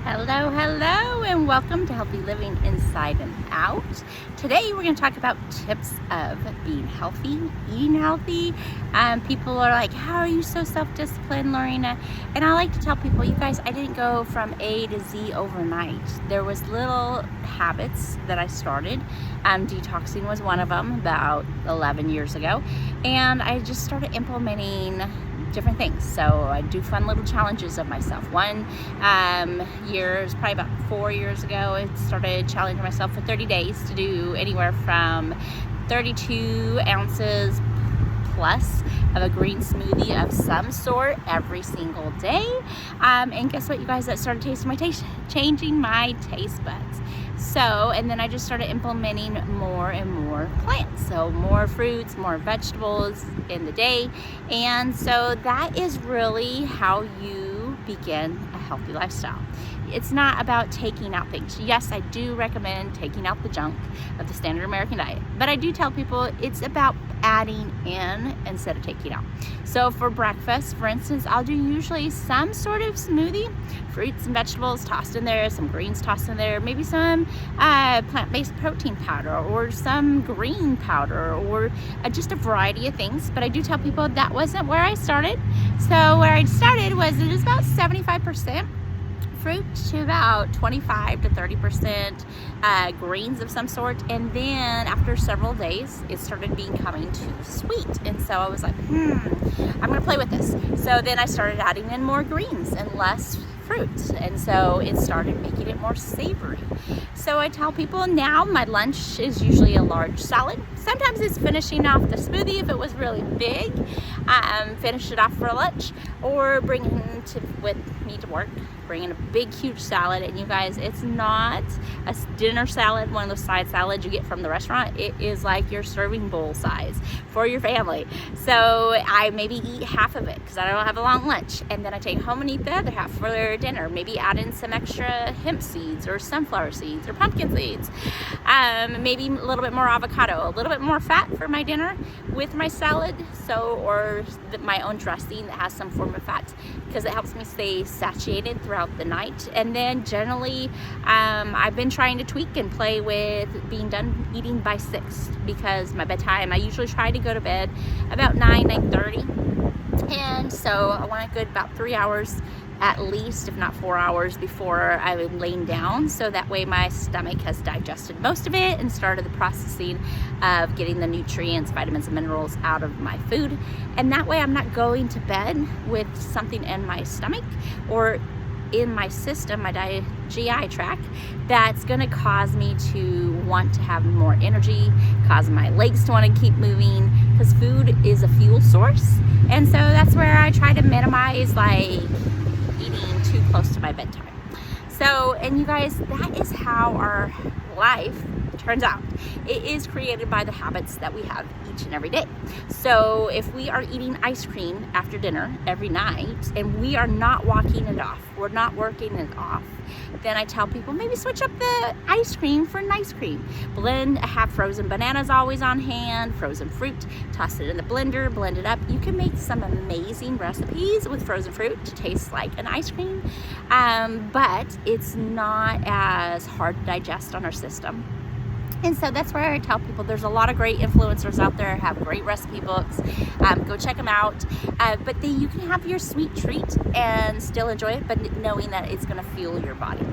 Hello, hello, and welcome to Healthy Living Inside and Out. Today we're going to talk about tips of being healthy, eating healthy. People are like, how are you so self-disciplined, Lorena? And I like to tell people, you guys, I didn't go from A to Z overnight. There was little habits that I started. Detoxing was one of them about 11 years ago. And I just started implementing different things. So I do fun little challenges of myself. One year, is probably about 4 years ago, I started challenging myself for 30 days to do anywhere from 32 ounces plus of a green smoothie of some sort every single day. And guess what, you guys, that started changing my taste buds. So, and then I just started implementing more and more plants. So more fruits, more vegetables in the day. And so that is really how you begin a healthy lifestyle. It's not about taking out things. Yes, I do recommend taking out the junk of the standard American diet, but I do tell people it's about adding in instead of taking out. So for breakfast, for instance, I'll do usually some sort of smoothie, fruits and vegetables tossed in there, some greens tossed in there, maybe some plant-based protein powder or some green powder or just a variety of things. But I do tell people that wasn't where I started. So where I started was it is about 75% fruit to about 25 to 30% greens of some sort, and then after several days it started becoming too sweet, and so I was like, I'm gonna play with this. So then I started adding in more greens and less fruits, and so it started making it more savory. So I tell people now my lunch is usually a large salad. Sometimes it's finishing off the smoothie if it was really big, finish it off for lunch, or bringing with me to work, bringing a big huge salad. And you guys, it's not a dinner salad, one of those side salads you get from the restaurant. It is like your serving bowl size for your family. So I maybe eat half of it because I don't have a long lunch, and then I take home and eat the other half for dinner. Maybe add in some extra hemp seeds or sunflower seeds or pumpkin seeds, maybe a little bit more avocado, a little bit more fat for my dinner with my salad, or my own dressing that has some form of fat, because it helps me stay satiated throughout the night. And then generally I've been trying to tweak and play with being done eating by 6, because my bedtime, I usually try to go to bed about 9:30, and so I want a good about 3 hours at least, if not 4 hours before I'm laying down, so that way my stomach has digested most of it and started the processing of getting the nutrients, vitamins and minerals out of my food. And that way I'm not going to bed with something in my stomach or in my system, my GI tract, that's going to cause me to want to have more energy, cause my legs to want to keep moving, because food is a fuel source. And so that's where I try to minimize like eating too close to my bedtime. So, and you guys, that is how our life turns out. It is created by the habits that we have each and every day. So if we are eating ice cream after dinner every night and we are not walking it off, we're not working it off, then I tell people maybe switch up the ice cream for nice cream. Have frozen bananas always on hand, frozen fruit, toss it in the blender, blend it up. You can make some amazing recipes with frozen fruit to taste like an ice cream, but it's not as hard to digest on our system. And so that's where I tell people there's a lot of great influencers out there, have great recipe books. Go check them out. But then you can have your sweet treat and still enjoy it, but knowing that it's going to fuel your body.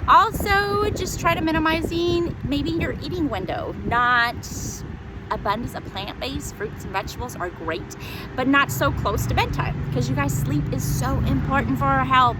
Also, just try to minimizing maybe your eating window. Not abundance of plant-based fruits and vegetables are great, but not so close to bedtime, because you guys, sleep is so important for our health.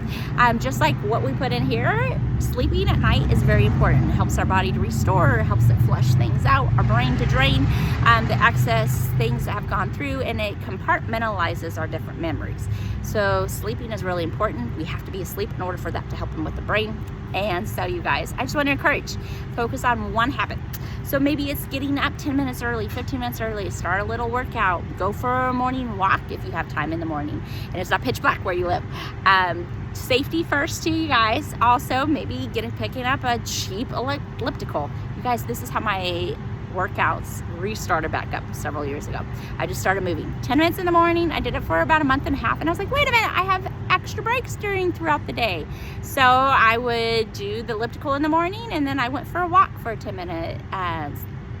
Just like what we put in here, sleeping at night is very important. It helps our body to restore, it helps it flush things out, our brain to drain the excess things that have gone through, and it compartmentalizes our different memories. So sleeping is really important. We have to be asleep in order for that to help them with the brain. And so you guys, I just want to encourage, focus on one habit. So maybe it's getting up 10 minutes early, 15 minutes early, start a little workout, go for a morning walk if you have time in the morning and it's not pitch black where you live. Safety first too, you guys. Also, maybe picking up a cheap elliptical. You guys, this is how my workouts restarted back up several years ago. I just started moving 10 minutes in the morning. I did it for about a month and a half, and I was like, wait a minute, I have extra breaks throughout the day. So I would do the elliptical in the morning, and then I went for a walk for a 10-minute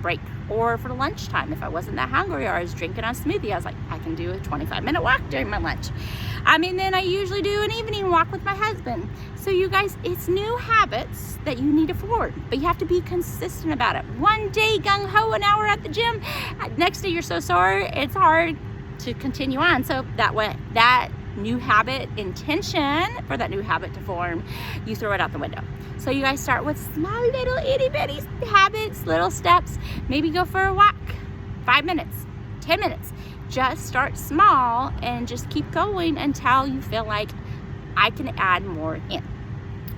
break. Or for lunchtime, if I wasn't that hungry or I was drinking a smoothie, I was like, I can do a 25-minute walk during my lunch. And then I usually do an evening walk with my husband. So you guys, it's new habits that you need to form, but you have to be consistent about it. One day gung-ho, an hour at the gym, next day you're so sore, it's hard to continue on. So that new habit intention for that new habit to form, you throw it out the window. So you guys start with small little itty bitty habits, little steps. Maybe go for a walk, 5 minutes, 10 minutes. Just start small and just keep going until you feel like I can add more in.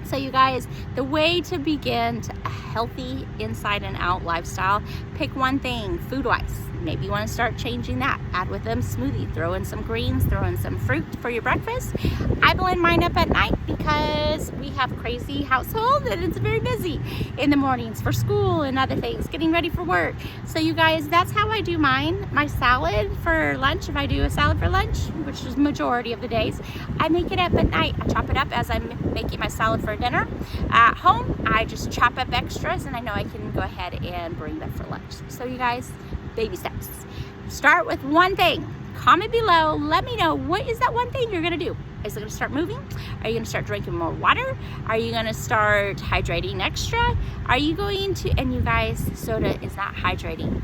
So you guys, the way to begin a healthy inside and out lifestyle, pick one thing food-wise. Maybe you want to start changing that. Add with them smoothie, throw in some greens, throw in some fruit for your breakfast. I blend mine up at night because we have a crazy household and it's very busy in the mornings for school and other things, getting ready for work. So you guys, that's how I do mine. My salad for lunch, if I do a salad for lunch, which is majority of the days, I make it up at night. I chop it up as I'm making my salad for dinner. At home, I just chop up extras and I know I can go ahead and bring that for lunch. So you guys, baby steps. Start with one thing. Comment below. Let me know, what is that one thing you're going to do? Is it going to start moving? Are you going to start drinking more water? Are you going to start hydrating extra? Are you going to, and you guys, soda is not hydrating.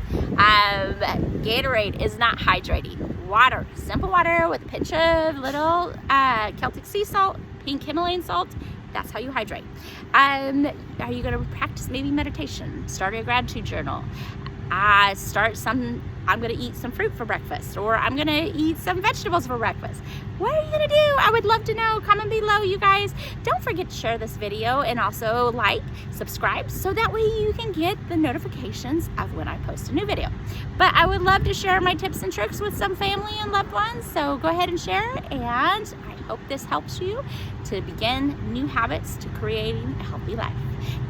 Gatorade is not hydrating. Water, simple water with a pinch of little Celtic sea salt, pink Himalayan salt. That's how you hydrate. Are you going to practice maybe meditation? Start a gratitude journal. I'm gonna eat some fruit for breakfast, or I'm gonna eat some vegetables for breakfast. What are you gonna do? I would love to know. Comment below, you guys. Don't forget to share this video and also like, subscribe, so that way you can get the notifications of when I post a new video. But I would love to share my tips and tricks with some family and loved ones, so go ahead and share, and I hope this helps you to begin new habits to creating a healthy life.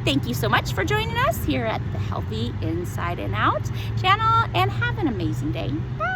Thank you so much for joining us here at the Healthy Inside and Out channel, and have an amazing day. Bye.